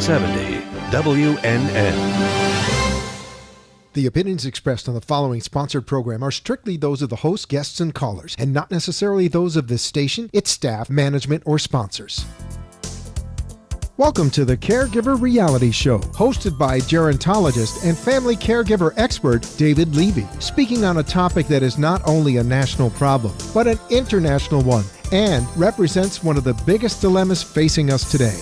1470 WNN. The opinions expressed on the following sponsored program are strictly those of the host, guests, and callers, and not necessarily those of this station, its staff, management, or sponsors. Welcome to the CareGiver Reality Show, hosted by gerontologist and family caregiver expert David Levy, speaking on a topic that is not only a national problem, but an international one, and represents one of the biggest dilemmas facing us today: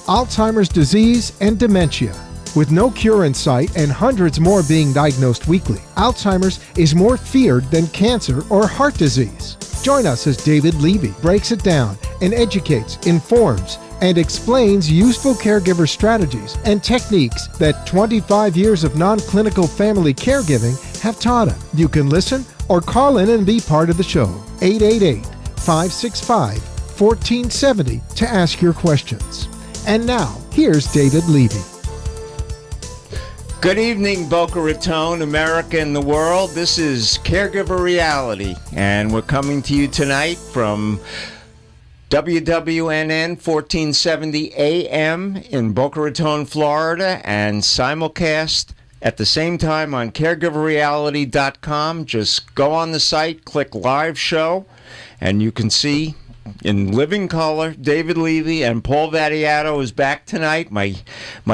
Alzheimer's disease and dementia. With no cure in sight and hundreds more being diagnosed weekly, Alzheimer's is more feared than cancer or heart disease. Join us as David Levy breaks it down and educates, informs, and explains useful caregiver strategies and techniques that 25 years of non-clinical family caregiving have taught him. You can listen or call in and be part of the show. 888-565-1470 to ask your questions. And now, here's David Levy. Good evening, Boca Raton, America, and the world. This is Caregiver Reality, and we're coming to you tonight from WWNN 1470 AM in Boca Raton, Florida, and simulcast at the same time on caregiverreality.com. Just go on the site, click Live Show, and you can see in living color David Levy, and Paul Vattiato is back tonight, my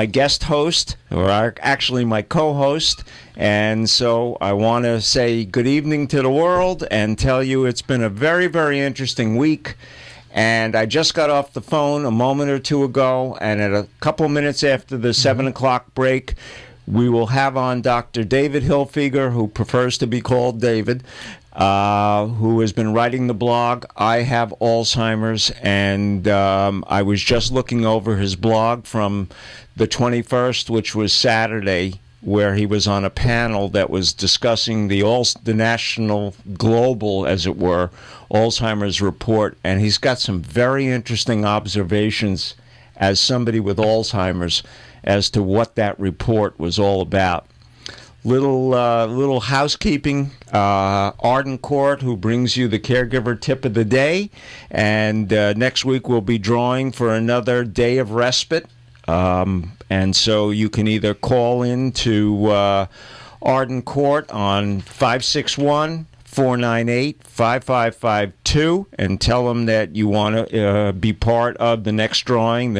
guest host, or actually my co-host. And so I want to say good evening to the world and tell you it's been a very, very interesting week. And I just got off the phone a moment or two ago, and at a couple minutes after the 7 o'clock break, we will have on Dr. David Hilfiger, who prefers to be called David, who has been writing the blog I Have Alzheimer's, and I was just looking over his blog from the 21st, which was Saturday, where he was on a panel that was discussing the national, global, as it were, Alzheimer's report, and he's got some very interesting observations as somebody with Alzheimer's as to what that report was all about. Little housekeeping. Arden Court, who brings you the caregiver tip of the day, and next week we'll be drawing for another day of respite. And so you can either call in to Arden Court on 561-498-5552 and tell them that you want to be part of the next drawing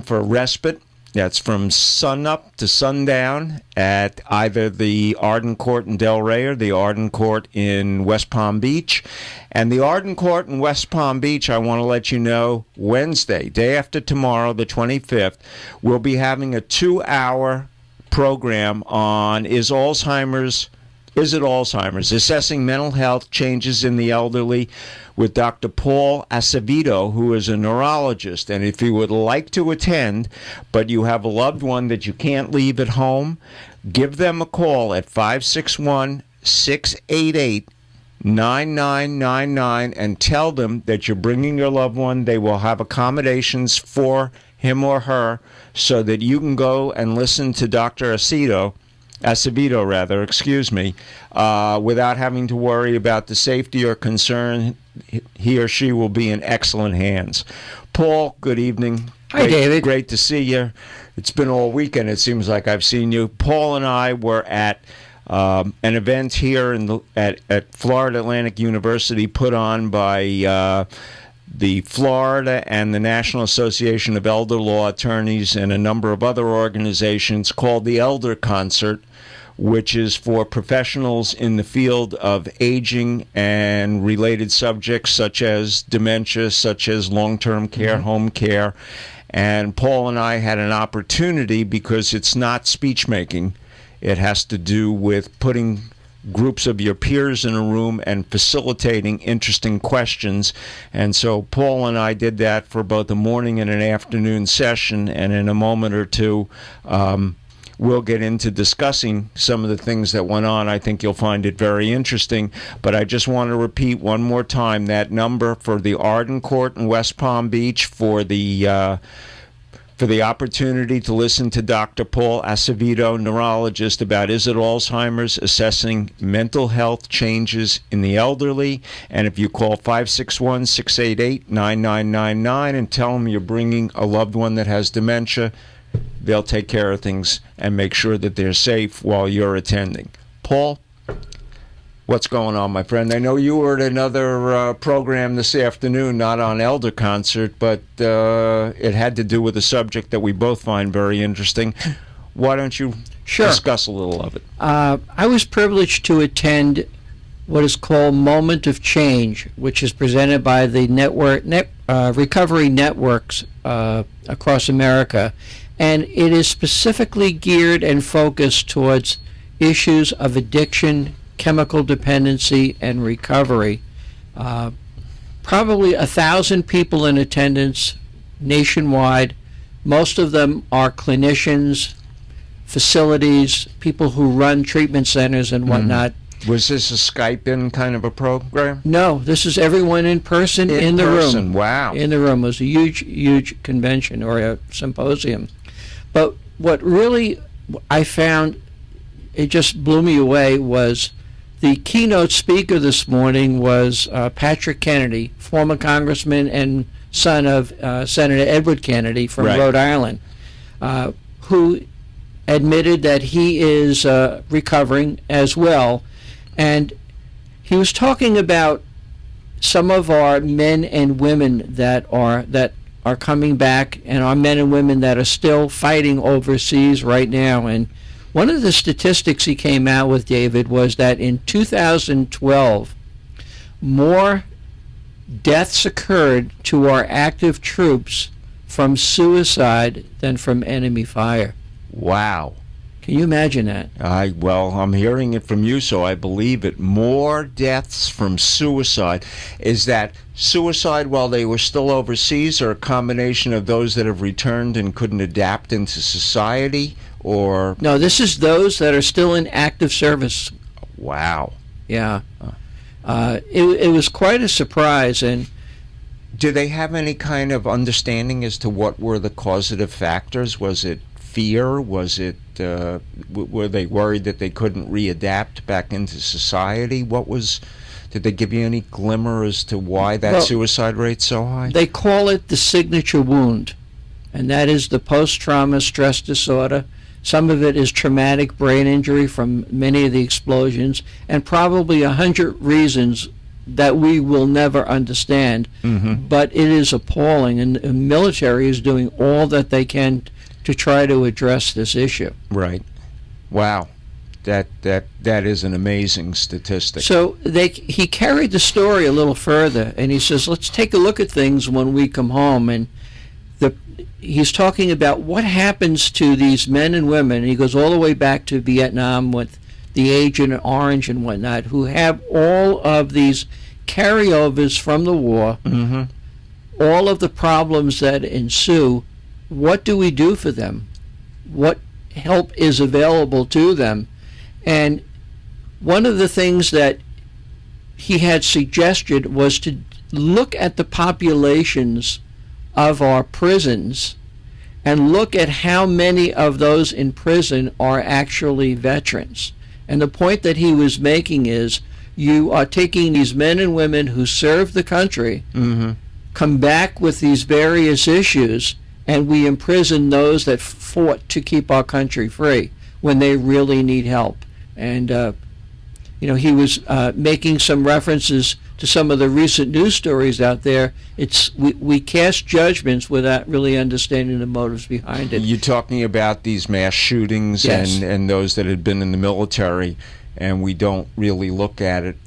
for respite. That's from sunup to sundown at either the Arden Court in Delray or the Arden Court in West Palm Beach. And the Arden Court in West Palm Beach, I want to let you know, Wednesday, day after tomorrow, the 25th, we'll be having a 2-hour program on Is it Alzheimer's? Assessing mental health changes in the elderly, with Dr. Paul Acevedo, who is a neurologist. And if you would like to attend, but you have a loved one that you can't leave at home, give them a call at 561-688-9999 and tell them that you're bringing your loved one. They will have accommodations for him or her so that you can go and listen to Dr. Acevedo, without having to worry about the safety or concern. He or she will be in excellent hands. Paul, good evening. Hi, David. Great to see you. It's been all weekend, it seems like I've seen you. Paul and I were at an event here at Florida Atlantic University put on by the Florida and the National Association of Elder Law Attorneys and a number of other organizations, called the Elder Concert, which is for professionals in the field of aging and related subjects such as dementia, such as long-term care, home care. And Paul and I had an opportunity, because it's not speech-making. It has to do with putting groups of your peers in a room and facilitating interesting questions. And so Paul and I did that for both a morning and an afternoon session, and in a moment or two we'll get into discussing some of the things that went on. I think you'll find it very interesting, but I just want to repeat one more time that number for the Arden Court in West Palm Beach for the for the opportunity to listen to Dr. Paul Acevedo, neurologist, about is it Alzheimer's, assessing mental health changes in the elderly. And if you call 561-688-9999 and tell them you're bringing a loved one that has dementia, they'll take care of things and make sure that they're safe while you're attending. Paul, what's going on, my friend? I know you were at another program this afternoon, not on Elder Concert, but it had to do with a subject that we both find very interesting. Why don't you discuss a little of it? I was privileged to attend what is called Moment of Change, which is presented by the recovery networks across America, and it is specifically geared and focused towards issues of addiction, chemical dependency, and recovery. Probably 1,000 people in attendance nationwide. Most of them are clinicians, facilities, people who run treatment centers and whatnot. Was this a Skype-in kind of a program? No, this is everyone in person in the room. Wow. In the room. It was a huge convention or a symposium. But what really I found, it just blew me away, was the keynote speaker this morning was Patrick Kennedy, former congressman and son of Senator Edward Kennedy from Rhode Island, who admitted that he is recovering as well. And he was talking about some of our men and women that are coming back, and our men and women that are still fighting overseas right now. And one of the statistics he came out with, David, was that in 2012, more deaths occurred to our active troops from suicide than from enemy fire. Wow. Can you imagine that? Well, I'm hearing it from you, so I believe it. More deaths from suicide. Is that suicide while they were still overseas, or a combination of those that have returned and couldn't adapt into society? Or no, this is those that are still in active service. Wow. Yeah. It was quite a surprise. And do they have any kind of understanding as to what were the causative factors? Was it fear? Was it were they worried that they couldn't readapt back into society? Did they give you any glimmer as to why that suicide rate's so high? They call it the signature wound, and that is the post-trauma stress disorder. Some of it is traumatic brain injury from many of the explosions, and probably 100 reasons that we will never understand. But it is appalling, and the military is doing all that they can to try to address this issue. Right. Wow. That is an amazing statistic. So he carried the story a little further, and he says, let's take a look at things when we come home. And he's talking about what happens to these men and women, and he goes all the way back to Vietnam with the Agent Orange and whatnot, who have all of these carryovers from the war, all of the problems that ensue. What do we do for them? What help is available to them? And one of the things that he had suggested was to look at the populations of our prisons and look at how many of those in prison are actually veterans. And the point that he was making is, you are taking these men and women who served the country, come back with these various issues, and we imprison those that fought to keep our country free when they really need help. And he was making some references to some of the recent news stories out there. We cast judgments without really understanding the motives behind it. You're talking about these mass shootings, yes, and those that had been in the military, and we don't really look at it,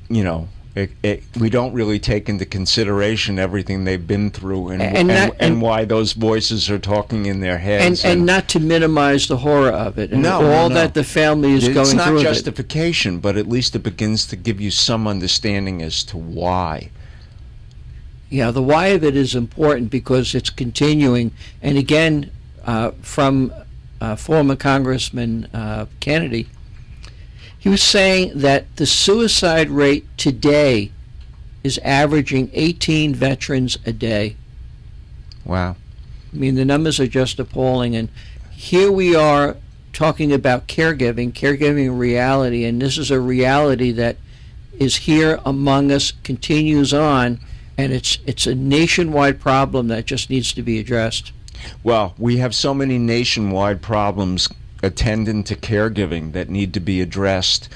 we don't really take into consideration everything they've been through and why those voices are talking in their heads. And not to minimize the horror of it and that the family is going through. It's not justification, but at least it begins to give you some understanding as to why. Yeah, the why of it is important because it's continuing. And again, from former Congressman Kennedy, he was saying that the suicide rate today is averaging 18 veterans a day. Wow. I mean, the numbers are just appalling. And here we are talking about caregiving reality, and this is a reality that is here among us, continues on, and it's a nationwide problem that just needs to be addressed. Well, we have so many nationwide problems attendant to caregiving that need to be addressed.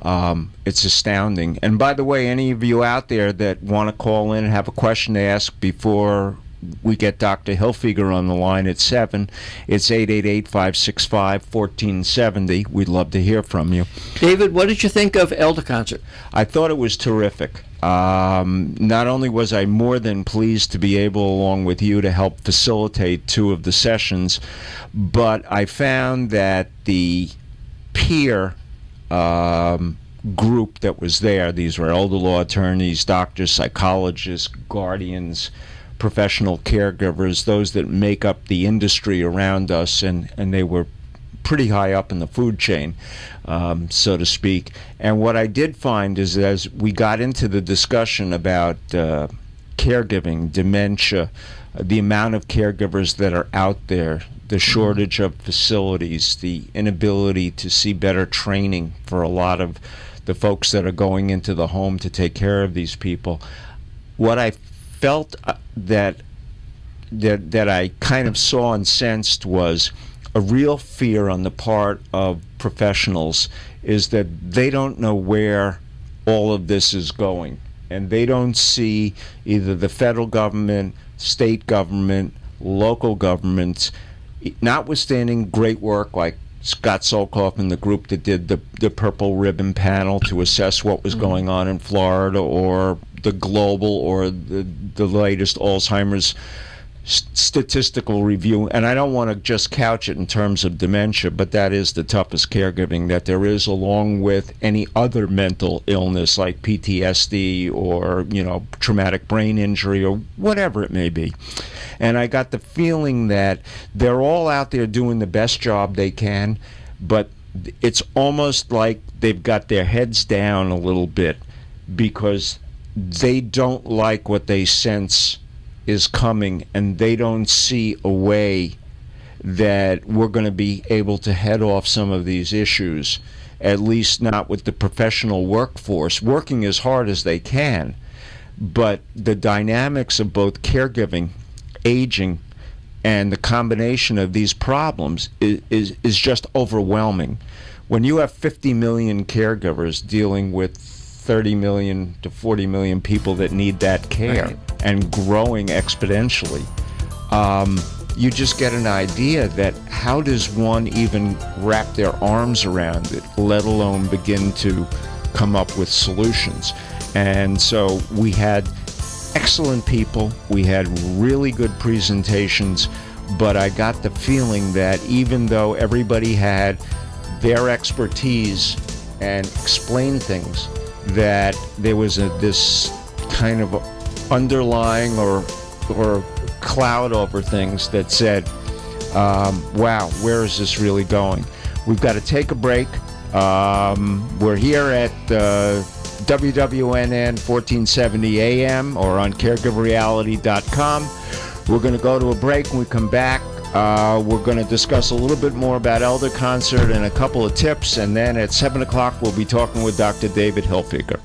It's astounding. And by the way, any of you out there that want to call in and have a question to ask before we get Dr. Hilfiger on the line at 7, it's 888-565-1470. We'd love to hear from you. David, what did you think of Elder Concert? I thought it was terrific. Not only was I more than pleased to be able, along with you, to help facilitate 2 of the sessions, but I found that the peer group that was there, these were elder law attorneys, doctors, psychologists, guardians, professional caregivers, those that make up the industry around us, and they were pretty high up in the food chain, so to speak. And what I did find is, as we got into the discussion about caregiving, dementia, the amount of caregivers that are out there, the shortage of facilities, the inability to see better training for a lot of the folks that are going into the home to take care of these people, what I felt that I kind of saw and sensed was a real fear on the part of professionals, is that they don't know where all of this is going, and they don't see either the federal government, state government, local governments, notwithstanding great work like Scott Solkoff and the group that did the Purple Ribbon panel to assess what was going on in Florida, or the global, or the latest Alzheimer's statistical review. And I don't want to just couch it in terms of dementia, but that is the toughest caregiving that there is, along with any other mental illness like PTSD or, traumatic brain injury or whatever it may be. And I got the feeling that they're all out there doing the best job they can, but it's almost like they've got their heads down a little bit because they don't like what they sense is coming, and they don't see a way that we're going to be able to head off some of these issues, at least not with the professional workforce working as hard as they can. But the dynamics of both caregiving, aging, and the combination of these problems is just overwhelming. When you have 50 million caregivers dealing with 30 million to 40 million people that need that care, right, and growing exponentially, you just get an idea that how does one even wrap their arms around it, let alone begin to come up with solutions. And so we had excellent people, we had really good presentations, but I got the feeling that even though everybody had their expertise and explained things, that there was this kind of underlying or cloud over things that said, wow, where is this really going? We've got to take a break. We're here at WWNN 1470 AM or on CareGiverReality.com. We're going to go to a break. When we come back, we're going to discuss a little bit more about Elder Concert and a couple of tips, and then at 7 o'clock we'll be talking with Dr. David Hilfiger.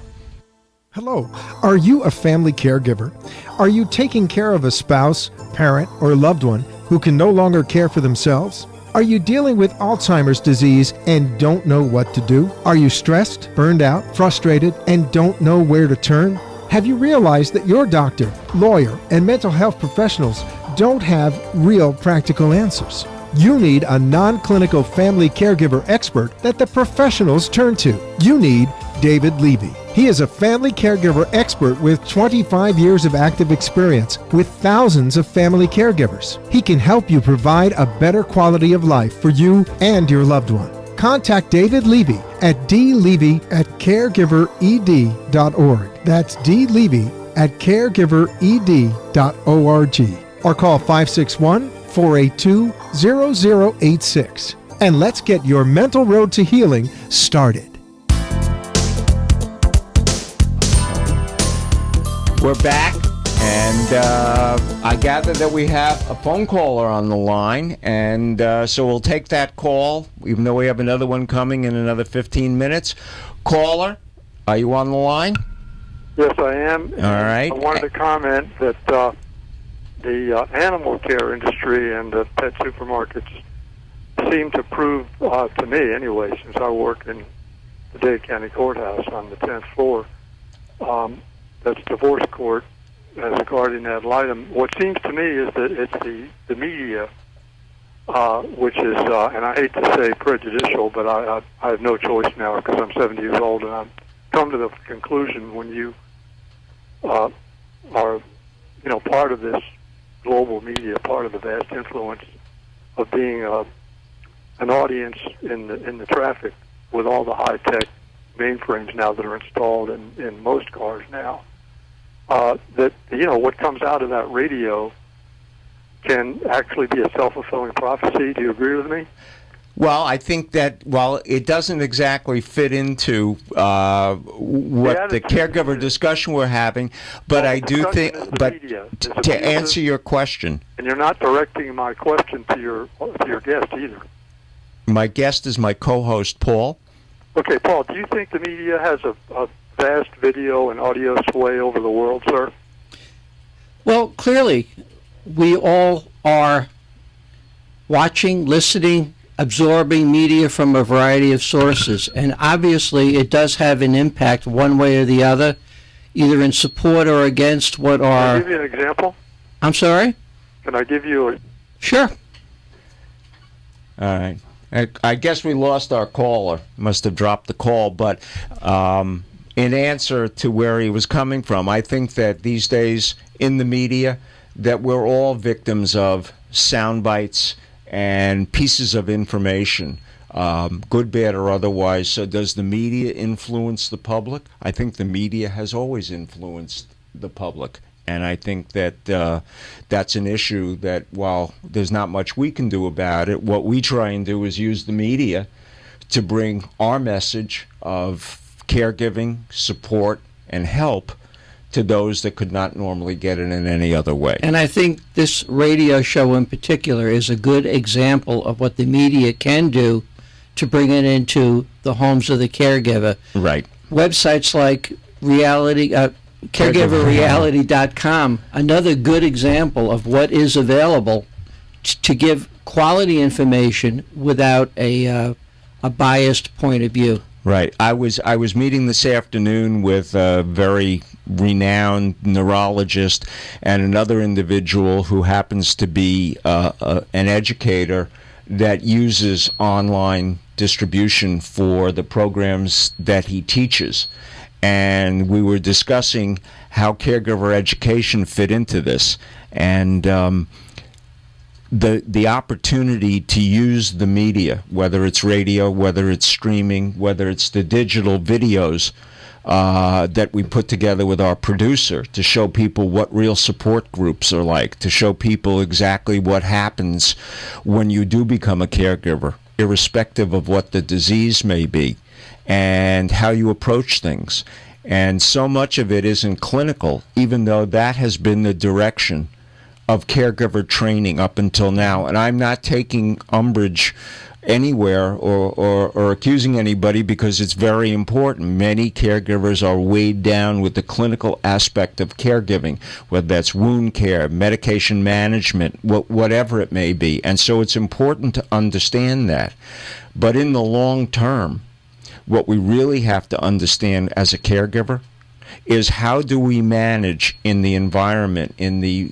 Hello. Are you a family caregiver? Are you taking care of a spouse, parent, or loved one who can no longer care for themselves? Are you dealing with Alzheimer's disease and don't know what to do? Are you stressed, burned out, frustrated, and don't know where to turn? Have you realized that your doctor, lawyer, and mental health professionals don't have real practical answers? You need a non-clinical family caregiver expert that the professionals turn to. You need David Levy. He is a family caregiver expert with 25 years of active experience with thousands of family caregivers. He can help you provide a better quality of life for you and your loved one. Contact David Levy at dlevy@caregivered.org. That's dlevy@caregivered.org. Or call 561-482-0086. And let's get your mental road to healing started. We're back, and And I gather that we have a phone caller on the line, and so we'll take that call, even though we have another one coming in another 15 minutes. Caller, are you on the line? Yes, I am. All right. I wanted to comment that the animal care industry and the pet supermarkets seem to prove, to me anyway, since I work in the Dade County Courthouse on the 10th floor, that's divorce court as a guardian ad litem. What seems to me is that it's the media, which is, and I hate to say prejudicial, but I have no choice now because I'm 70 years old, and I've come to the conclusion when you are, part of this global media, part of the vast influence of being an audience in the traffic with all the high-tech mainframes now that are installed in most cars now, that, what comes out of that radio can actually be a self-fulfilling prophecy. Do you agree with me? Well, I think that while it doesn't exactly fit into what the caregiver discussion we're having, but I do think, but to answer your question. And you're not directing my question to your guest either. My guest is my co-host, Paul. Okay, Paul, do you think the media has a vast video and audio sway over the world, sir? Well, clearly, we all are watching, listening, absorbing media from a variety of sources, and obviously it does have an impact one way or the other, either in support or against what are... Can I give you an example? I'm sorry? Can I give you a... Sure. All right. I guess we lost our caller. Must have dropped the call, but in answer to where he was coming from, I think that these days in the media that we're all victims of sound bites and pieces of information, good, bad, or otherwise. So does the media influence the public? I think the media has always influenced the public. And I think that that's an issue that, while there's not much we can do about it, what we try and do is use the media to bring our message of caregiving, support, and help to those that could not normally get it in any other way. And I think this radio show in particular is a good example of what the media can do to bring it into the homes of the caregiver. Right. Websites like CareGiverReality.com, another good example of what is available to give quality information without a biased point of view. Right. I was meeting this afternoon with a very renowned neurologist and another individual who happens to be an educator that uses online distribution for the programs that he teaches. And we were discussing how caregiver education fit into this, and the opportunity to use the media, whether it's radio, whether it's streaming, whether it's the digital videos that we put together with our producer to show people what real support groups are like, to show people exactly what happens when you do become a caregiver, irrespective of what the disease may be, and how you approach things. And so much of it isn't clinical, even though that has been the direction of caregiver training up until now. And I'm not taking umbrage anywhere or accusing anybody, because it's very important. Many caregivers are weighed down with the clinical aspect of caregiving, whether that's wound care, medication management, whatever it may be. And so it's important to understand that. But in the long term, what we really have to understand as a caregiver is how do we manage in the environment, in the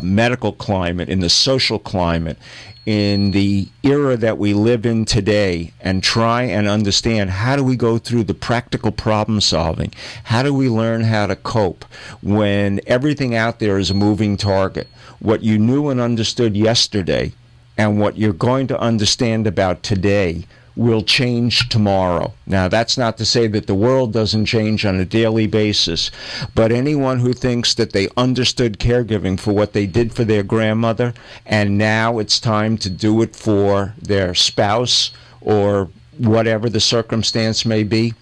medical climate, in the social climate, in the era that we live in today, and try and understand how do we go through the practical problem solving? How do we learn how to cope when everything out there is a moving target? What you knew and understood yesterday and what you're going to understand about today will change tomorrow. Now, that's not to say that the world doesn't change on a daily basis, but anyone who thinks that they understood caregiving for what they did for their grandmother, and now it's time to do it for their spouse or whatever the circumstance may be,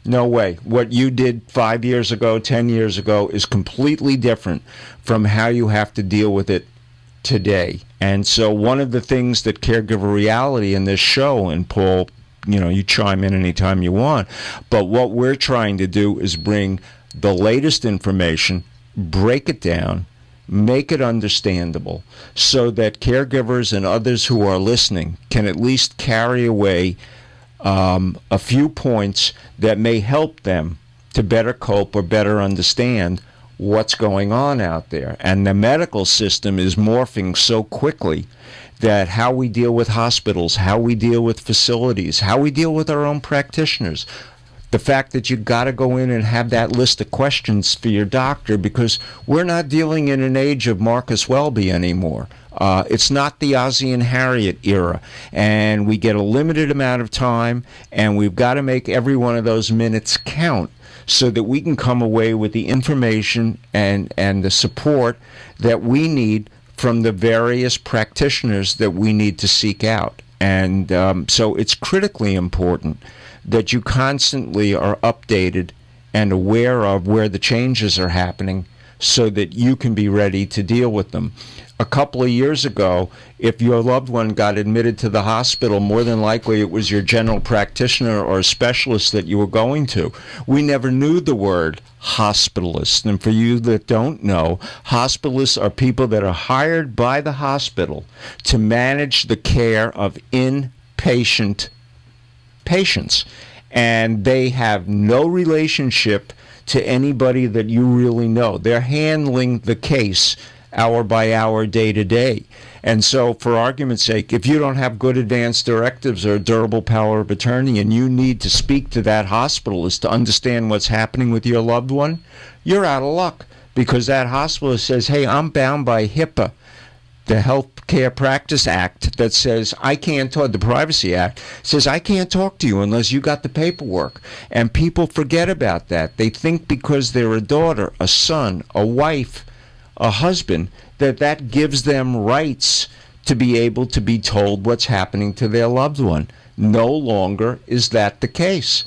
No way. What you did 5 years ago, 10 years ago is completely different from how you have to deal with it today. And so one of the things that Caregiver Reality in this show, and Paul, you chime in anytime you want, but what we're trying to do is bring the latest information, break it down, make it understandable, so that caregivers and others who are listening can at least carry away a few points that may help them to better cope or better understand what's going on out there. And the medical system is morphing so quickly that how we deal with hospitals, how we deal with facilities, how we deal with our own practitioners, the fact that you got to go in and have that list of questions for your doctor, because we're not dealing in an age of Marcus Welby anymore. It's not the Ozzie and Harriet era, and we get a limited amount of time, and we've got to make every one of those minutes count so that we can come away with the information and the support that we need from the various practitioners that we need to seek out. And so it's critically important that you constantly are updated and aware of where the changes are happening so that you can be ready to deal with them. A couple of years ago, if your loved one got admitted to the hospital, more than likely it was your general practitioner or a specialist that you were going to. We never knew the word hospitalist. And for you that don't know, hospitalists are people that are hired by the hospital to manage the care of inpatient patients. And they have no relationship to anybody that you really know. They're handling the case hour by hour, day to day. And so, for argument's sake, if you don't have good advance directives or a durable power of attorney and you need to speak to that hospitalist to understand what's happening with your loved one, you're out of luck, because that hospitalist says, hey, I'm bound by HIPAA, the Health Care Practice Act, that says I can't talk, the Privacy Act says I can't talk to you unless you got the paperwork. And people forget about that. They think because they're a daughter, a son, a wife, a husband, that gives them rights to be able to be told what's happening to their loved one. No longer is that the case.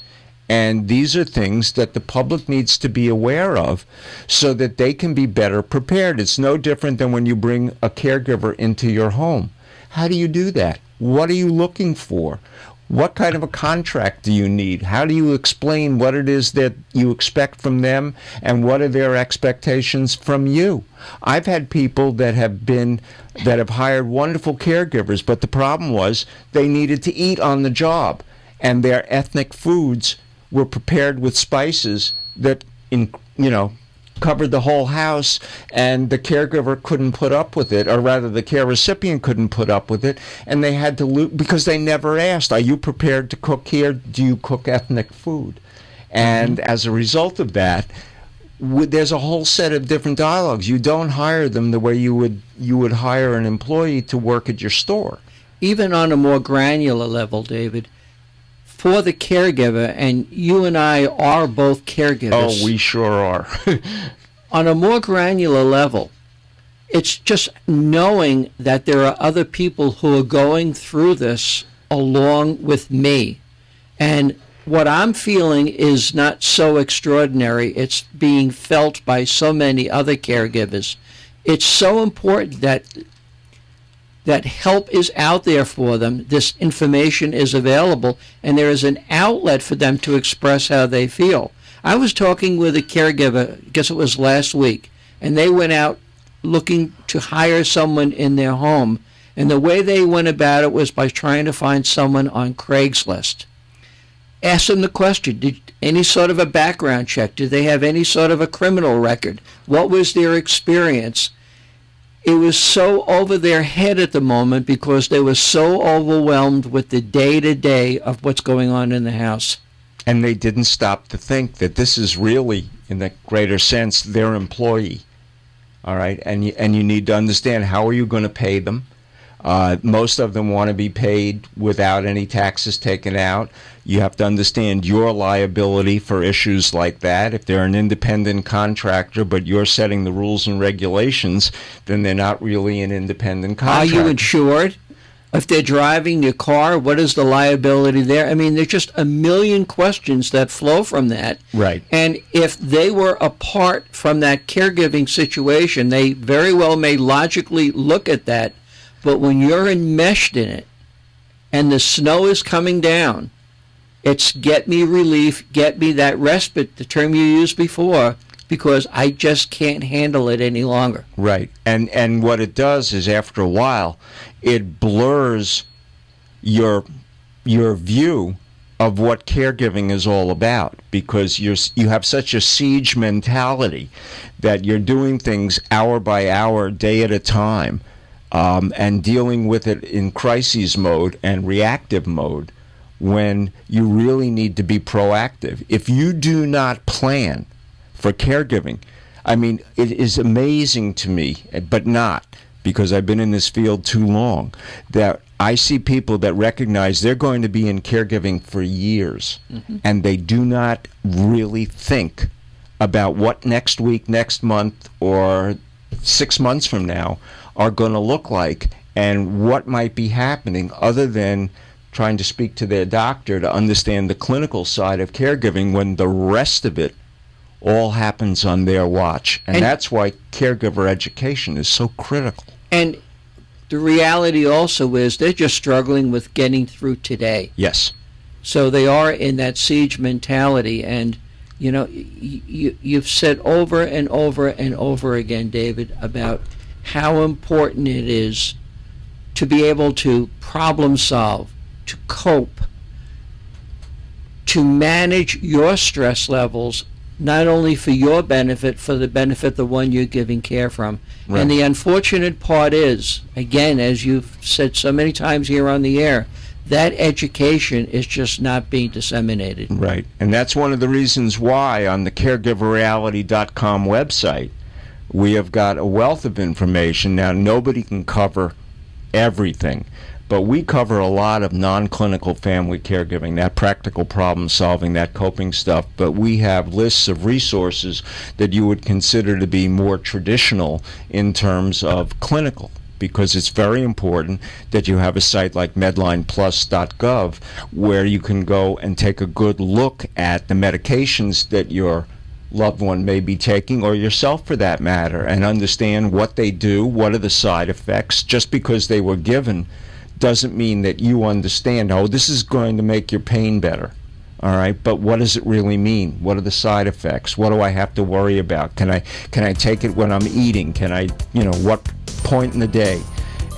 And these are things that the public needs to be aware of so that they can be better prepared. It's no different than when you bring a caregiver into your home. How do you do that? What are you looking for? What kind of a contract do you need? How do you explain what it is that you expect from them and what are their expectations from you? I've had people that have hired wonderful caregivers, but the problem was they needed to eat on the job, and their ethnic foods were prepared with spices that covered the whole house, and the caregiver couldn't put up with it, or rather the care recipient couldn't put up with it, and they had to because they never asked, are you prepared to cook here? Do you cook ethnic food? And as a result of that, there's a whole set of different dialogues. You don't hire them the way you would hire an employee to work at your store. Even on a more granular level, David, for the caregiver, and you and I are both caregivers. Oh, we sure are. On a more granular level, it's just knowing that there are other people who are going through this along with me. And what I'm feeling is not so extraordinary. It's being felt by so many other caregivers. It's so important that help is out there for them, this information is available, and there is an outlet for them to express how they feel. I was talking with a caregiver, I guess it was last week, and they went out looking to hire someone in their home, and the way they went about it was by trying to find someone on Craigslist. Ask them the question, did any sort of a background check? Did they have any sort of a criminal record? What was their experience? It was so over their head at the moment because they were so overwhelmed with the day-to-day of what's going on in the house. And they didn't stop to think that this is really, in the greater sense, their employee. All right? And you need to understand, how are you going to pay them? Most of them want to be paid without any taxes taken out. You have to understand your liability for issues like that. If they're an independent contractor, but you're setting the rules and regulations, then they're not really an independent contractor. Are you insured? If they're driving your car, what is the liability there? I mean, there's just a million questions that flow from that. Right. And if they were apart from that caregiving situation, they very well may logically look at that. But when you're enmeshed in it and the snow is coming down, it's get me relief, get me that respite, the term you used before, because I just can't handle it any longer. Right. And what it does is, after a while, it blurs your view of what caregiving is all about, because you have such a siege mentality that you're doing things hour by hour, day at a time, and dealing with it in crises mode and reactive mode, when you really need to be proactive. If you do not plan for caregiving, I mean, it is amazing to me, but not because I've been in this field too long, that I see people that recognize they're going to be in caregiving for years, and they do not really think about what next week, next month, or 6 months from now are going to look like, and what might be happening, other than trying to speak to their doctor to understand the clinical side of caregiving, when the rest of it all happens on their watch. And that's why caregiver education is so critical. And the reality also is they're just struggling with getting through today. Yes. So they are in that siege mentality. And, you know, you've said over and over and over again, David, about how important it is to be able to problem solve, to cope, to manage your stress levels, not only for your benefit, for the benefit of the one you're giving care from. Right. And the unfortunate part is, again, as you've said so many times here on the air, that education is just not being disseminated. Right. And that's one of the reasons why on the CareGiverReality.com website, we have got a wealth of information. Now, nobody can cover everything, but we cover a lot of non-clinical family caregiving, that practical problem solving, that coping stuff. But we have lists of resources that you would consider to be more traditional in terms of clinical, because it's very important that you have a site like medlineplus.gov where you can go and take a good look at the medications that your loved one may be taking, or yourself for that matter, and understand what they do, what are the side effects. Just because they were given doesn't mean that you understand, oh, this is going to make your pain better. All right, but what does it really mean? What are the side effects? What do I have to worry about? Can I take it when I'm eating? Can I, what point in the day?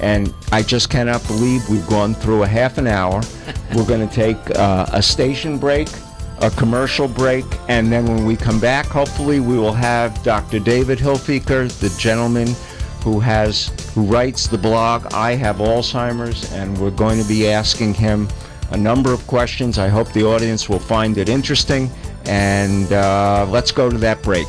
And I just cannot believe we've gone through a half an hour. We're going to take a station break, a commercial break, and then when we come back, hopefully we will have Dr. David Hilfiker, the gentleman who writes the blog I Have Alzheimer's, and we're going to be asking him a number of questions. I hope the audience will find it interesting, and let's go to that break.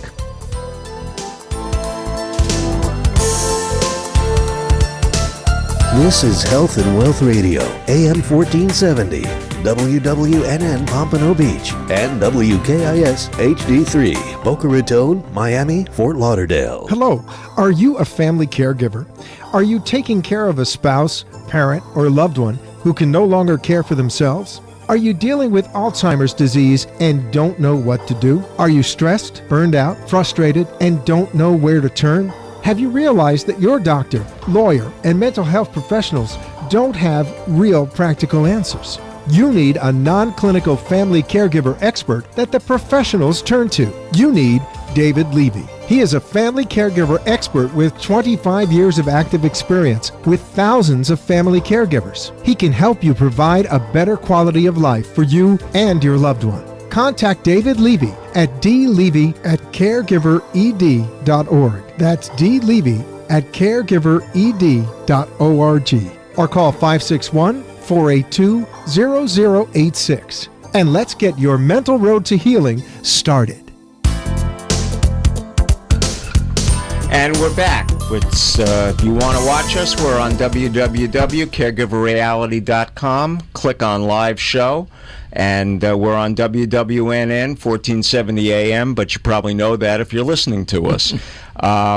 This is Health and Wealth Radio, AM 1470, WWNN Pompano Beach, and WKIS HD3, Boca Raton, Miami, Fort Lauderdale. Hello, are you a family caregiver? Are you taking care of a spouse, parent, or loved one who can no longer care for themselves? Are you dealing with Alzheimer's disease and don't know what to do? Are you stressed, burned out, frustrated, and don't know where to turn? Have you realized that your doctor, lawyer, and mental health professionals don't have real practical answers? You need a non-clinical family caregiver expert that the professionals turn to. You need David Levy. He is a family caregiver expert with 25 years of active experience with thousands of family caregivers. He can help you provide a better quality of life for you and your loved one. Contact David Levy at dlevy@caregivered.org. That's dlevy@caregivered.org. Or call 561-482-0086. And let's get your mental road to healing started. And we're back. If you want to watch us, we're on www.caregiverreality.com. Click on live show. And we're on WWNN 1470 AM, but you probably know that if you're listening to us.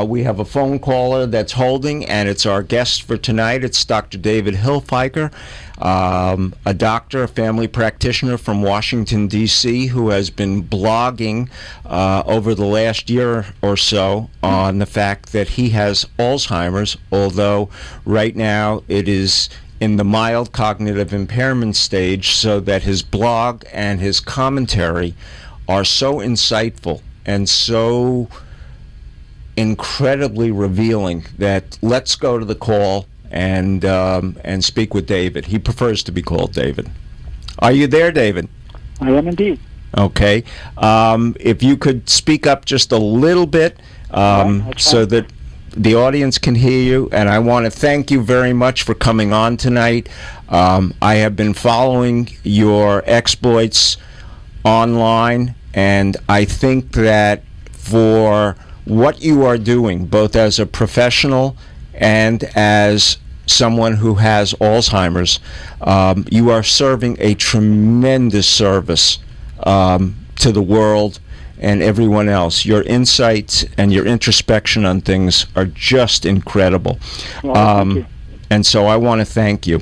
We have a phone caller that's holding, and it's our guest for tonight. It's Dr. David Hilfiker, a doctor, a family practitioner from Washington, D.C., who has been blogging over the last year or so on the fact that he has Alzheimer's, although right now it is in the mild cognitive impairment stage, so that his blog and his commentary are so insightful and so incredibly revealing that let's go to the call and speak with David. He prefers to be called David. Are you there, David? I am indeed. Okay. If you could speak up just a little bit so that the audience can hear you, and I want to thank you very much for coming on tonight. I have been following your exploits online, and I think that for what you are doing, both as a professional and as someone who has Alzheimer's, you are serving a tremendous service to the world and everyone else. Your insights and your introspection on things are just incredible. Well, thank you. And so I want to thank you.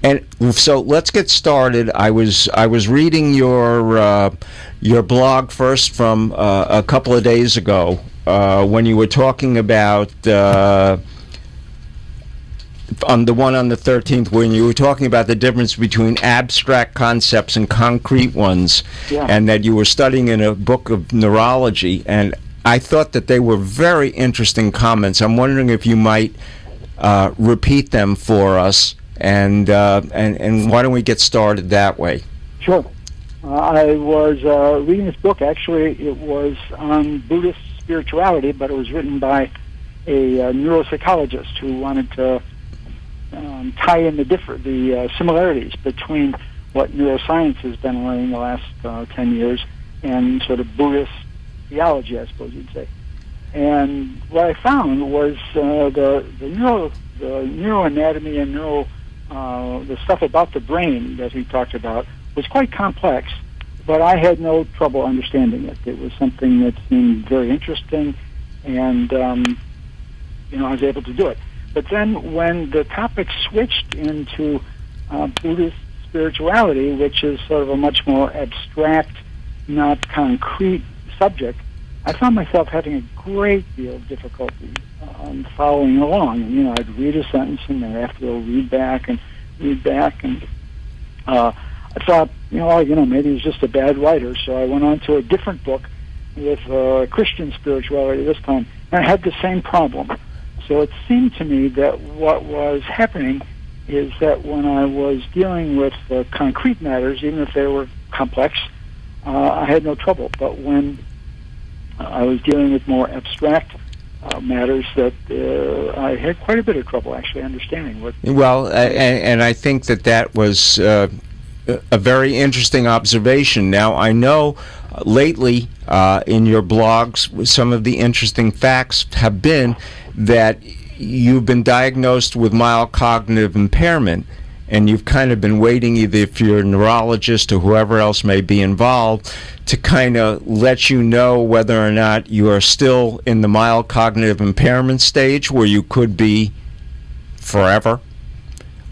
And so let's get started. I was reading your blog first from a couple of days ago when you were talking about on the one on the 13th, when you were talking about the difference between abstract concepts and concrete ones, and that you were studying in a book of neurology. And I thought that they were very interesting comments. I'm wondering if you might repeat them for us, and why don't we get started that way? Sure. I was reading this book. Actually, it was on Buddhist spirituality, but it was written by a neuropsychologist who wanted to tie in the similarities between what neuroscience has been learning the last 10 years and sort of Buddhist theology, I suppose you'd say. And what I found was the neuroanatomy and the stuff about the brain that he talked about was quite complex, but I had no trouble understanding it. It was something that seemed very interesting, and I was able to do it. But then when the topic switched into Buddhist spirituality, which is sort of a much more abstract, not concrete subject, I found myself having a great deal of difficulty following along. And, I'd read a sentence and then I'd have to go read back. And I thought, maybe he's just a bad writer. So I went on to a different book with Christian spirituality this time, and I had the same problem. So it seemed to me that what was happening is that when I was dealing with concrete matters, even if they were complex, I had no trouble. But when I was dealing with more abstract matters, that I had quite a bit of trouble actually understanding what. Well, and I think that was a very interesting observation. Now, I know lately in your blogs, some of the interesting facts have been that you've been diagnosed with mild cognitive impairment, and you've kind of been waiting, either if you're a neurologist or whoever else may be involved, to kind of let you know whether or not you are still in the mild cognitive impairment stage, where you could be forever,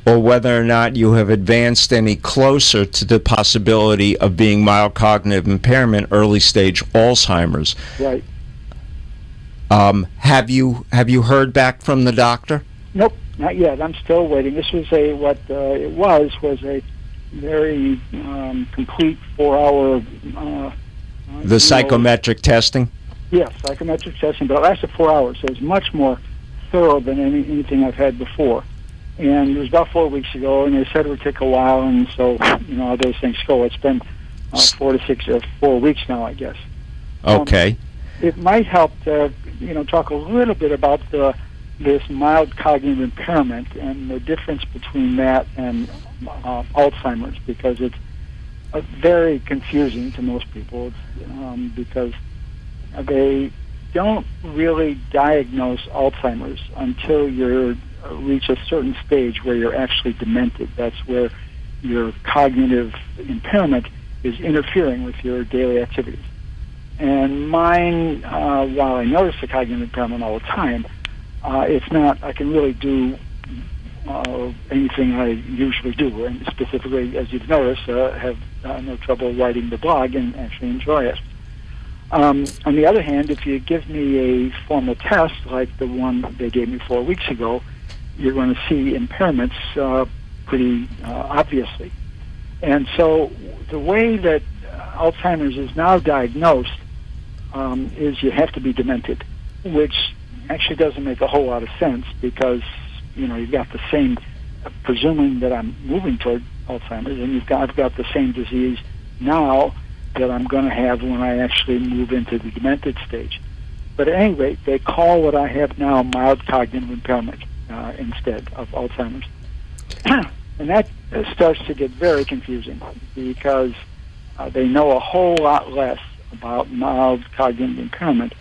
or whether or not you have advanced any closer to the possibility of being mild cognitive impairment, early stage Alzheimer's. Right. Have you heard back from the doctor? Nope, not yet. I'm still waiting. This was it was a very complete 4-hour. The psychometric testing? Yes, psychometric testing, but it lasted 4 hours, so it was much more thorough than anything I've had before. And it was about 4 weeks ago, and they said it would take a while, and so, how those things go. It's been 4 weeks now, I guess. Okay. It might help to, talk a little bit about this mild cognitive impairment and the difference between that and Alzheimer's, because it's very confusing to most people, because they don't really diagnose Alzheimer's until you reach a certain stage where you're actually demented. That's where your cognitive impairment is interfering with your daily activities. And mine, while I notice the cognitive impairment all the time, it's not, I can really do anything I usually do. And specifically, as you've noticed, have no trouble writing the blog and actually enjoy it. On the other hand, if you give me a formal test like the one they gave me 4 weeks ago, you're going to see impairments pretty obviously. And so the way that Alzheimer's is now diagnosed is you have to be demented, which actually doesn't make a whole lot of sense because, you've got the same, presuming that I'm moving toward Alzheimer's, and I've got the same disease now that I'm going to have when I actually move into the demented stage. But at any rate, they call what I have now mild cognitive impairment instead of Alzheimer's. And that starts to get very confusing because they know a whole lot less about mild cognitive impairment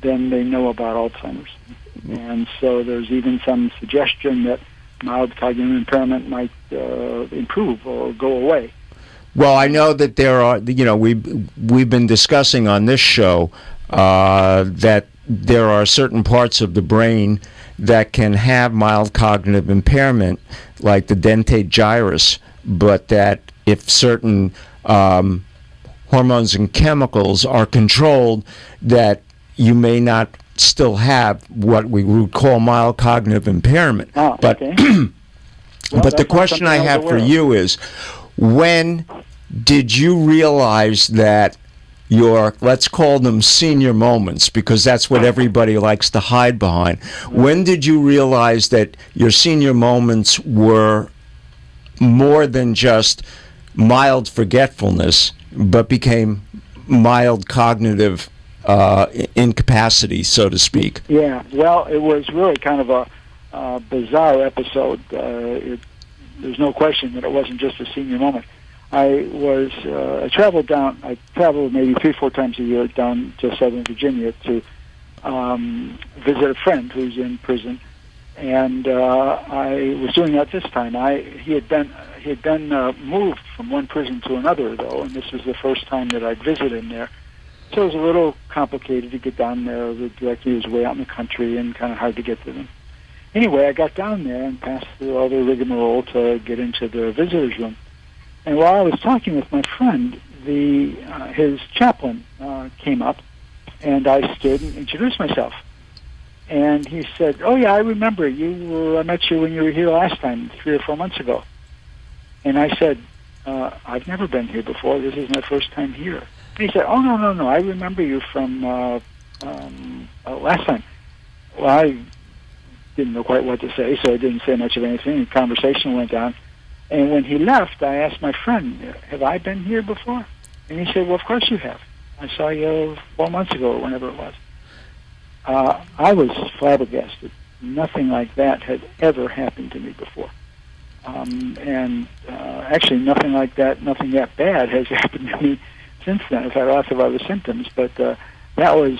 than they know about Alzheimer's. And so there's even some suggestion that mild cognitive impairment might improve or go away. Well, I know that there are, we've been discussing on this show that there are certain parts of the brain that can have mild cognitive impairment, like the dentate gyrus, but that if certain hormones and chemicals are controlled, that you may not still have what we would call mild cognitive impairment. Oh, but okay. but the question I have for you is, when did you realize that your, let's call them senior moments, because that's what everybody likes to hide behind. When did you realize that your senior moments were more than just mild forgetfulness, but became mild cognitive incapacity, so to speak? Yeah, well, it was really kind of a bizarre episode. There's no question that it wasn't just a senior moment. I traveled maybe 3-4 times a year down to Southern Virginia to visit a friend who's in prison, and I was doing that this time. He had been moved from one prison to another, though, and this was the first time that I'd visited him there. So it was a little complicated to get down there. The director was way out in the country and kind of hard to get to them. Anyway, I got down there and passed through all the rigmarole to get into the visitor's room. And while I was talking with my friend, his chaplain came up, and I stood and introduced myself. And he said, "Oh yeah, I remember you. I met you when you were here last time, 3 or 4 months ago." And I said, "I've never been here before. This is my first time here." And he said, "Oh no, I remember you from last time." Well, I didn't know quite what to say, so I didn't say much of anything. The conversation went on. And when he left, I asked my friend, "Have I been here before?" And he said, "Well, of course you have. I saw you 4 months ago," or whenever it was. I was flabbergasted. Nothing like that had ever happened to me before. Actually, nothing like that, nothing that bad has happened to me since then. I've had lots of other symptoms, but that was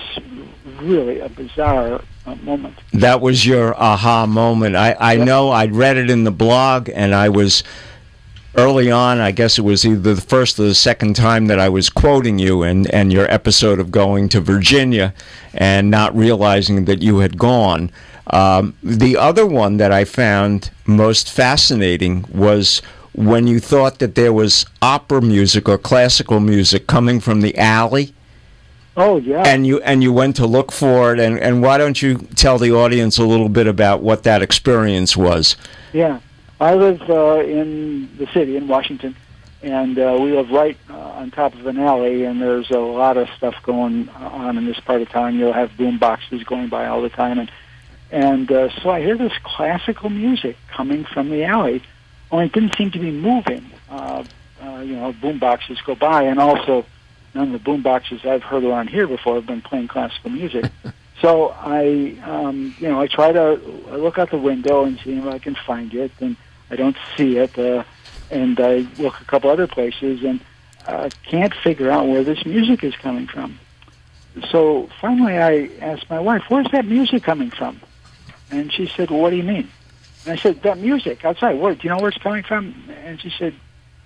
really a bizarre moment. That was your aha moment. I know I'd read it in the blog, and I was early on, I guess it was either the first or the second time that I was quoting you and your episode of going to Virginia and not realizing that you had gone. The other one that I found most fascinating was when you thought that there was opera music or classical music coming from the alley. Oh, yeah. And you went to look for it, and why don't you tell the audience a little bit about what that experience was? Yeah. I live in the city, in Washington, and we live right on top of an alley, and there's a lot of stuff going on in this part of town. You'll have boom boxes going by all the time, and so I hear this classical music coming from the alley, only it didn't seem to be moving. Boom boxes go by, and also none of the boom boxes I've heard around here before have been playing classical music. So I look out the window and see if I can find it, and I don't see it, and I look a couple other places and can't figure out where this music is coming from. So finally I asked my wife, "Where's that music coming from?" And she said, "Well, what do you mean?" And I said, "That music outside, do you know where it's coming from?" And she said,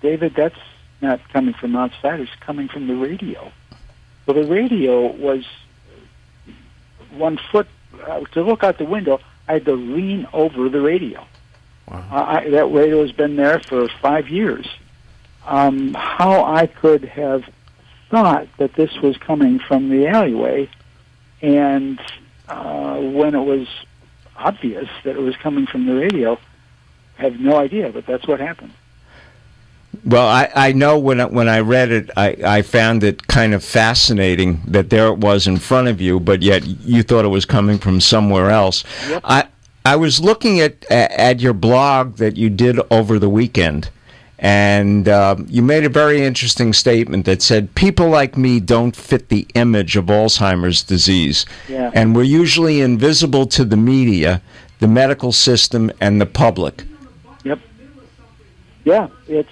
"David, that's not coming from outside, it's coming from the radio." Well, the radio was 1 foot. To look out the window, I had to lean over the radio. Wow. That radio has been there for 5 years. How I could have thought that this was coming from the alleyway, and when it was obvious that it was coming from the radio, I have no idea, but that's what happened. Well, I know when I read it, I found it kind of fascinating that there it was in front of you, but yet you thought it was coming from somewhere else. Yep. I was looking at your blog that you did over the weekend, and you made a very interesting statement that said, people like me don't fit the image of Alzheimer's disease, Yeah. and we're usually invisible to the media, the medical system, and the public. Yep. Yeah, it's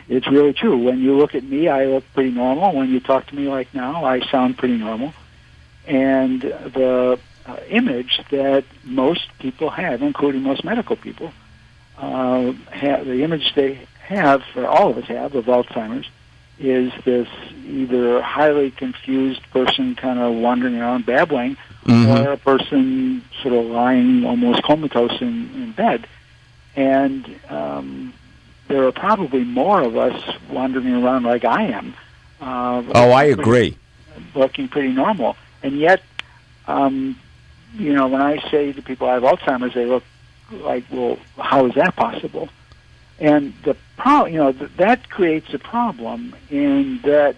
it's really true. When you look at me, I look pretty normal. When you talk to me like now, I sound pretty normal. And the image that most people have, including most medical people, the image they have, or all of us have, of Alzheimer's, is this either highly confused person kind of wandering around babbling, or a person sort of lying almost comatose in bed. And there are probably more of us wandering around like I am. I agree. Looking pretty normal. And yet, when I say to people I have Alzheimer's, they look like, well, how is that possible? And the that creates a problem in that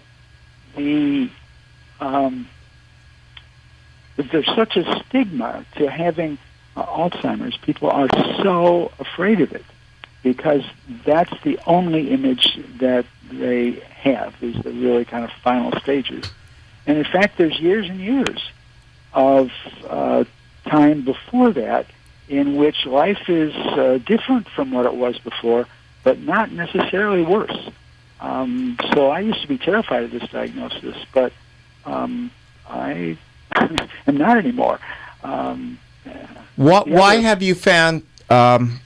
there's such a stigma to having Alzheimer's. People are so afraid of it because that's the only image that they have, is the really kind of final stages. And in fact, there's years and years of time before that in which life is different from what it was before, but not necessarily worse. So I used to be terrified of this diagnosis, but I am not anymore. Why have you found, and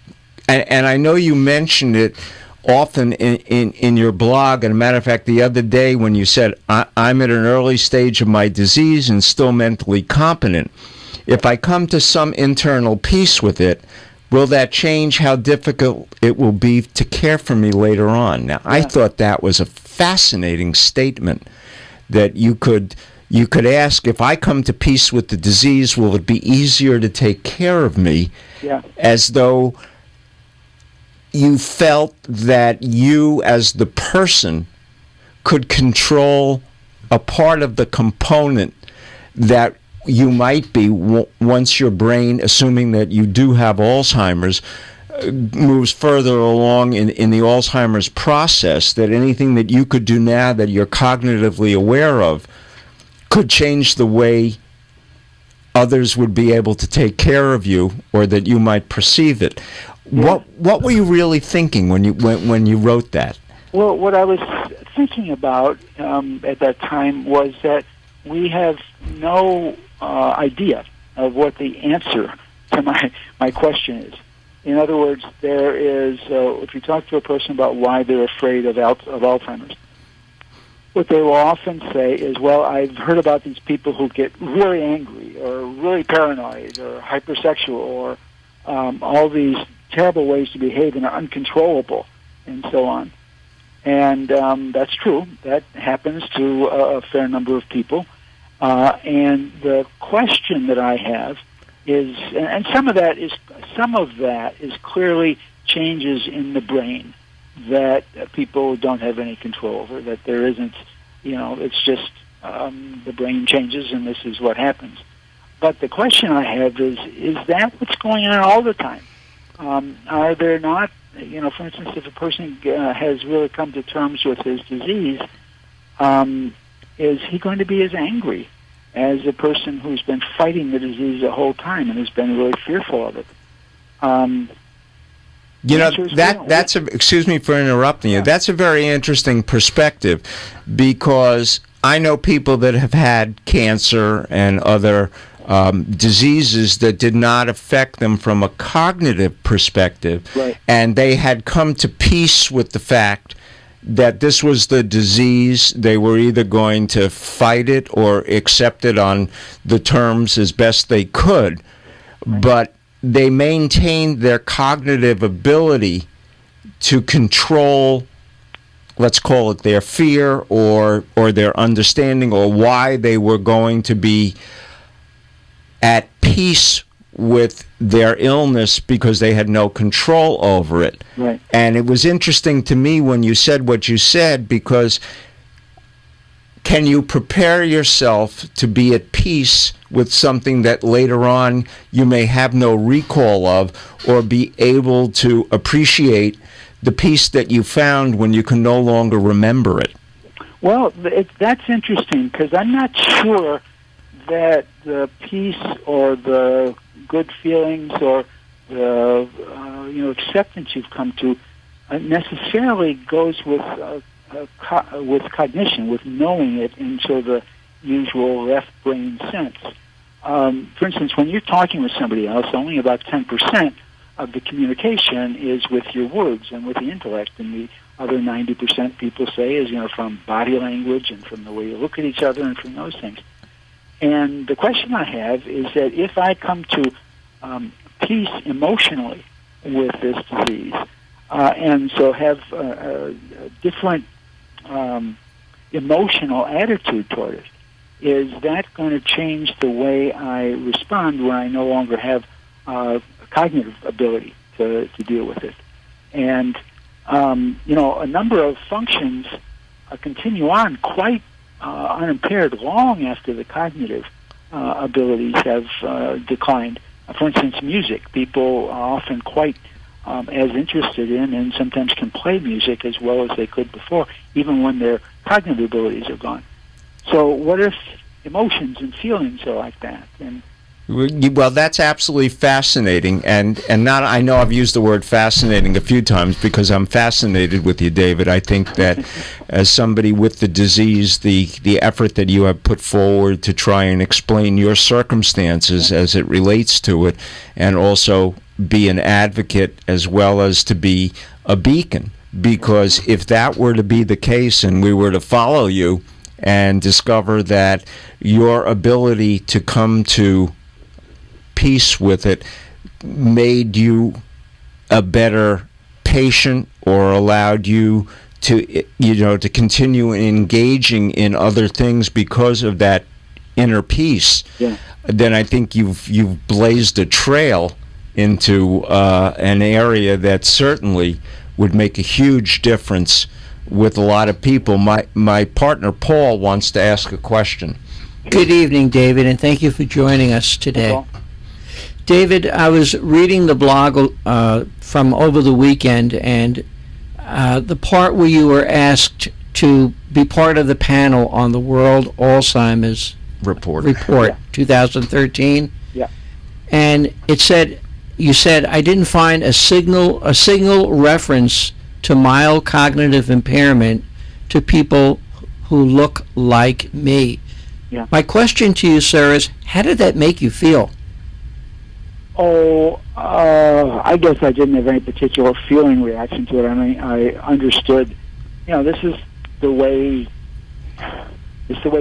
I know you mentioned it often in your blog, and a matter of fact, the other day when you said, I'm at an early stage of my disease and still mentally competent, if I come to some internal peace with it, will that change how difficult it will be to care for me later on? Now, I thought that was a fascinating statement, that you could ask, if I come to peace with the disease, will it be easier to take care of me? Yeah. As though you felt that you as the person could control a part of the component that you might be once your brain, assuming that you do have Alzheimer's, moves further along in the Alzheimer's process, that anything that you could do now that you're cognitively aware of could change the way others would be able to take care of you, or that you might perceive it. Yeah. What were you really thinking when you wrote that? Well, what I was thinking about at that time was that we have no idea of what the answer to my question is. In other words, there is, if you talk to a person about why they're afraid of Alzheimer's, what they will often say is, well, I've heard about these people who get really angry or really paranoid or hypersexual or all these terrible ways to behave and are uncontrollable and so on. And that's true. That happens to a fair number of people. And the question that I have is, and some of that is clearly changes in the brain that people don't have any control over, that there isn't, it's just the brain changes and this is what happens. But the question I have is that what's going on all the time? Are there not, for instance, if a person has really come to terms with his disease, is he going to be as angry as a person who's been fighting the disease the whole time and has been really fearful of it? Excuse me for interrupting you. Yeah. That's a very interesting perspective, because I know people that have had cancer and other diseases that did not affect them from a cognitive perspective, right. And they had come to peace with the fact that this was the disease. They were either going to fight it or accept it on the terms as best they could. But they maintained their cognitive ability to control, let's call it their fear or their understanding, or why they were going to be at peace with their illness because they had no control over it. Right. And it was interesting to me when you said what you said, because can you prepare yourself to be at peace with something that later on you may have no recall of, or be able to appreciate the peace that you found when you can no longer remember it? Well, that's interesting, because I'm not sure that the peace or the good feelings or the acceptance you've come to necessarily goes with cognition, with knowing it in sort of the usual left brain sense. For instance, when you're talking with somebody else, only about 10% of the communication is with your words and with the intellect, and the other 90% people say is from body language and from the way you look at each other and from those things. And the question I have is that if I come to peace emotionally with this disease, and so have a different emotional attitude toward it, is that going to change the way I respond when I no longer have cognitive ability to deal with it? And, a number of functions continue on quite unimpaired long after the cognitive abilities have declined. For instance, music. People are often quite as interested in and sometimes can play music as well as they could before, even when their cognitive abilities are gone. So what if emotions and feelings are like that? And well, that's absolutely fascinating, and not. I know I've used the word fascinating a few times because I'm fascinated with you, David. I think that as somebody with the disease, the effort that you have put forward to try and explain your circumstances as it relates to it, and also be an advocate as well as to be a beacon, because if that were to be the case and we were to follow you and discover that your ability to come to peace with it made you a better patient, or allowed you to to continue engaging in other things because of that inner peace, then I think you've blazed a trail into an area that certainly would make a huge difference with a lot of people. My partner Paul wants to ask a question. Good evening, David, and thank you for joining us today. David, I was reading the blog from over the weekend, and the part where you were asked to be part of the panel on the World Alzheimer's Report 2013. Yeah. And you said, I didn't find a single reference to mild cognitive impairment to people who look like me. Yeah. My question to you, sir, is how did that make you feel? I guess I didn't have any particular feeling reaction to it. I mean, I understood, this is the way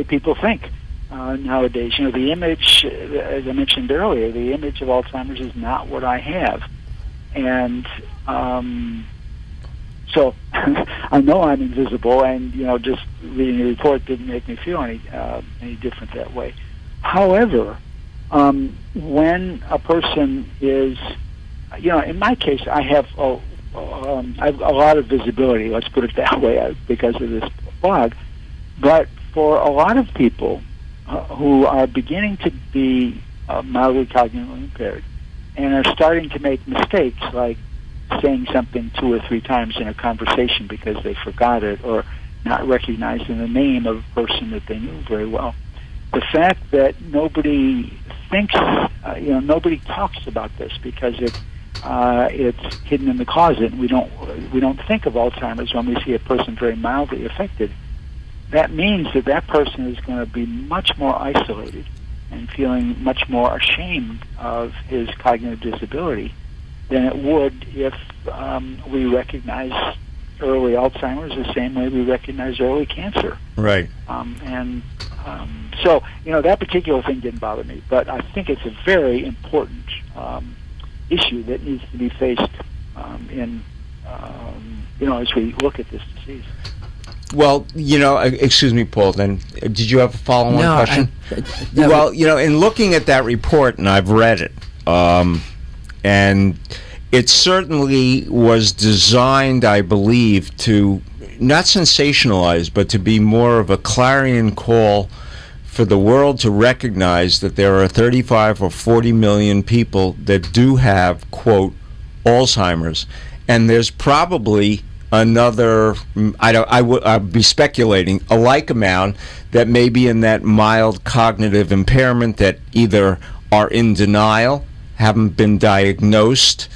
people think nowadays. The image, as I mentioned earlier, the image of Alzheimer's is not what I have. And so I know I'm invisible, and, just reading the report didn't make me feel any different that way. However, when a person is, in my case, I have a lot of visibility, let's put it that way, because of this blog. But for a lot of people who are beginning to be mildly cognitively impaired and are starting to make mistakes, like saying something 2 or 3 times in a conversation because they forgot it, or not recognizing the name of a person that they knew very well, the fact that nobody thinks, nobody talks about this because it's hidden in the closet, and we don't think of Alzheimer's when we see a person very mildly affected. That means that person is going to be much more isolated and feeling much more ashamed of his cognitive disability than it would if we recognize early Alzheimer's the same way we recognize early cancer. Right. So, that particular thing didn't bother me, but I think it's a very important issue that needs to be faced as we look at this disease. Well, excuse me, Paul, then, did you have a follow-on question? No. Well, in looking at that report, and I've read it, and it certainly was designed, I believe, to not sensationalize, but to be more of a clarion call for the world to recognize that there are 35 or 40 million people that do have, quote, Alzheimer's. And there's probably another, I'd be speculating, a like amount that may be in that mild cognitive impairment that either are in denial, haven't been diagnosed,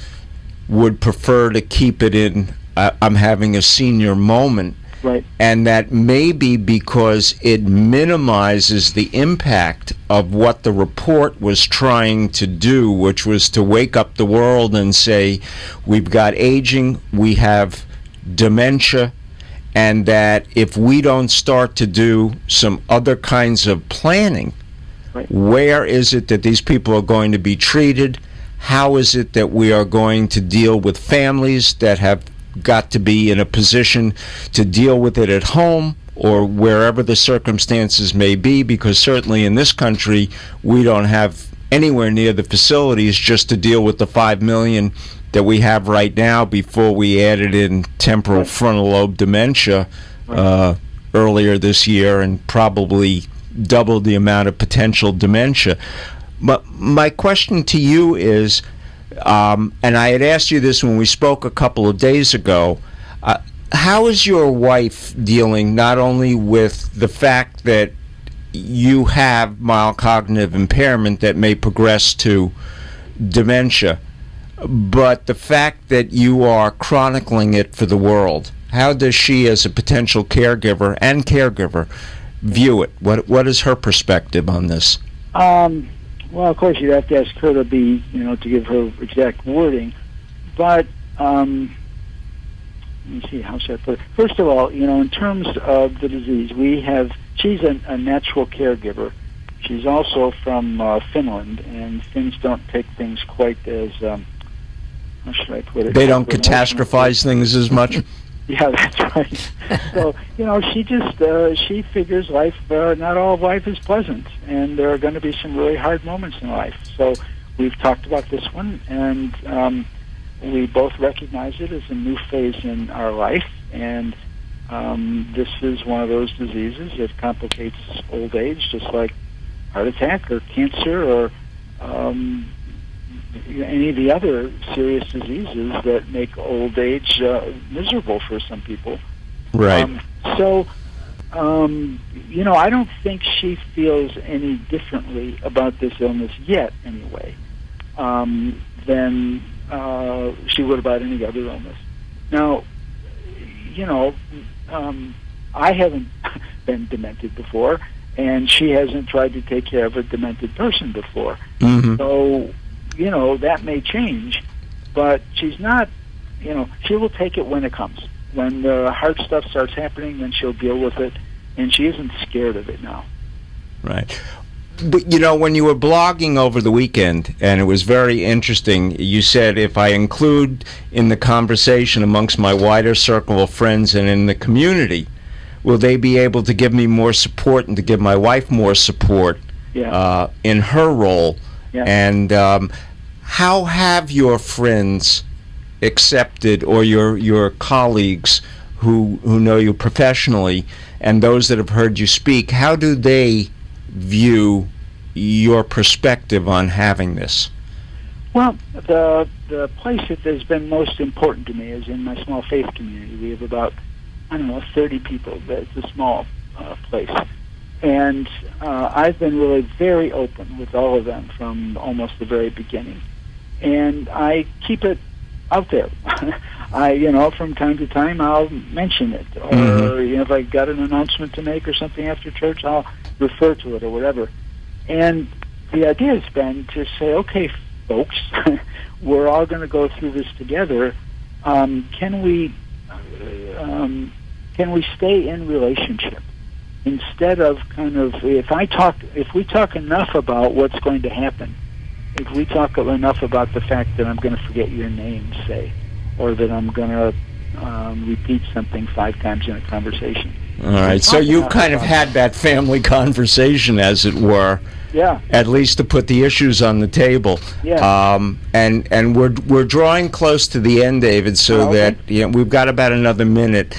would prefer to keep it in, I'm having a senior moment. Right. And that may be because it minimizes the impact of what the report was trying to do, which was to wake up the world and say, we've got aging, we have dementia, and that if we don't start to do some other kinds of planning, right, where is it that these people are going to be treated? How is it that we are going to deal with families that have got to be in a position to deal with it at home or wherever the circumstances may be? Because certainly in this country, we don't have anywhere near the facilities just to deal with the 5 million that we have right now before we added in temporal frontal lobe dementia earlier this year and probably doubled the amount of potential dementia. But my question to you is, and I had asked you this when we spoke a couple of days ago, how is your wife dealing not only with the fact that you have mild cognitive impairment that may progress to dementia, but the fact that you are chronicling it for the world? How does she, as a potential caregiver and caregiver, view it? What is her perspective on this? Well, of course, you'd have to ask her to to give her exact wording. But let me see, how should I put it? First of all, in terms of the disease, she's a natural caregiver. She's also from Finland, and Finns don't take things quite as, how should I put it? They don't catastrophize things as much? Yeah, that's right. So, she figures life, not all of life is pleasant, and there are going to be some really hard moments in life. So we've talked about this one, and we both recognize it as a new phase in our life, and this is one of those diseases that complicates old age, just like heart attack or cancer or any of the other serious diseases that make old age miserable for some people. Right. I don't think she feels any differently about this illness yet, anyway, than she would about any other illness. Now, I haven't been demented before, and she hasn't tried to take care of a demented person before. Mm-hmm. So, that may change, but she's not, she will take it when it comes. When the hard stuff starts happening, then she'll deal with it, and she isn't scared of it now. Right. But, when you were blogging over the weekend, and it was very interesting, you said, if I include in the conversation amongst my wider circle of friends and in the community, will they be able to give me more support and to give my wife more support in her role? Yeah. And how have your friends accepted, or your colleagues who know you professionally and those that have heard you speak, how do they view your perspective on having this? Well, the place that has been most important to me is in my small faith community. We have about, 30 people. It's a small place. And I've been really very open with all of them from almost the very beginning. And I keep it out there. From time to time, I'll mention it. Or if I've got an announcement to make or something after church, I'll refer to it or whatever. And the idea has been to say, okay, folks, we're all going to go through this together. Can we can we stay in relationship instead of kind of if we talk enough about what's going to happen, if we talk enough about the fact that I'm going to forget your name, say, or that I'm going to repeat something 5 times in a conversation. All right, so you kind of had that family conversation, as it were. Yeah. At least to put the issues on the table. Yeah. And we're drawing close to the end, David, so that we've got about another minute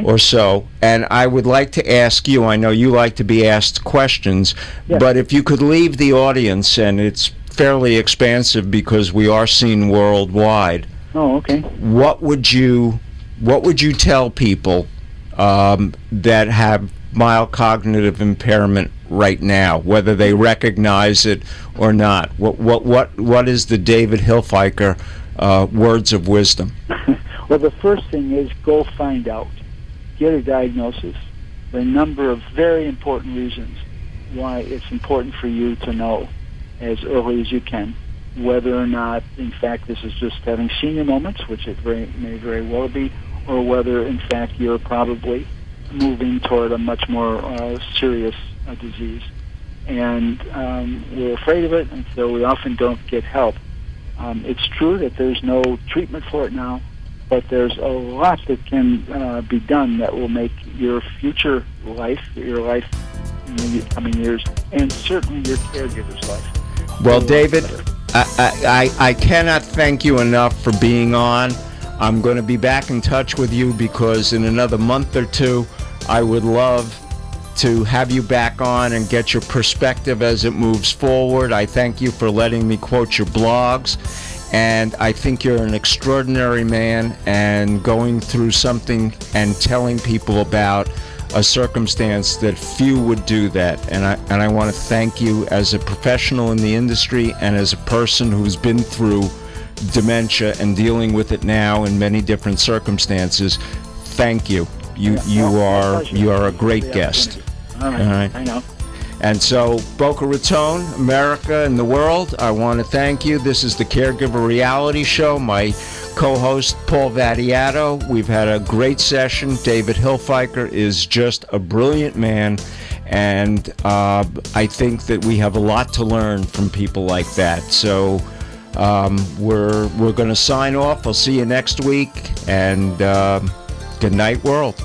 or so. And I would like to ask you, I know you like to be asked questions, but if you could leave the audience, and it's fairly expansive because we are seen worldwide. Oh, okay. What would you tell people that have mild cognitive impairment right now, whether they recognize it or not? What is the David Hilfiker words of wisdom? Well, the first thing is go find out. Get a diagnosis. There are a number of very important reasons why it's important for you to know as early as you can whether or not, in fact, this is just having senior moments, which it may very well be, or whether, in fact, you're probably moving toward a much more serious disease. And we're afraid of it, and so we often don't get help. It's true that there's no treatment for it now, but there's a lot that can be done that will make your future life, your life in the coming years, and certainly your caregiver's life. Well, David, I cannot thank you enough for being on. I'm going to be back in touch with you because in another month or two, I would love to have you back on and get your perspective as it moves forward. I thank you for letting me quote your blogs, and I think you're an extraordinary man, and going through something and telling people about a circumstance that few would do that. And I want to thank you as a professional in the industry and as a person who's been through dementia and dealing with it now in many different circumstances. Thank you. You are a great guest. All right. I know. And so, Boca Raton, America, and the world, I want to thank you. This is the Caregiver Reality Show. My co-host, Paul Vattiato. We've had a great session. David Hilfiker is just a brilliant man, and I think that we have a lot to learn from people like that. So we're going to sign off. I'll see you next week, and good night, world.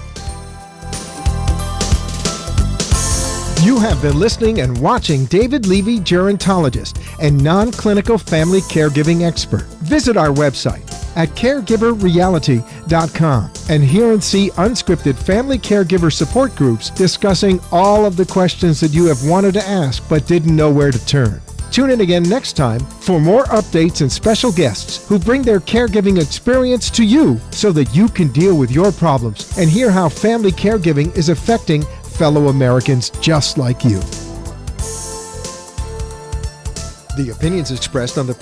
You have been listening and watching David Levy, gerontologist and non-clinical family caregiving expert. Visit our website at caregiverreality.com and hear and see unscripted family caregiver support groups discussing all of the questions that you have wanted to ask but didn't know where to turn. Tune in again next time for more updates and special guests who bring their caregiving experience to you so that you can deal with your problems and hear how family caregiving is affecting fellow Americans just like you. The opinions expressed on the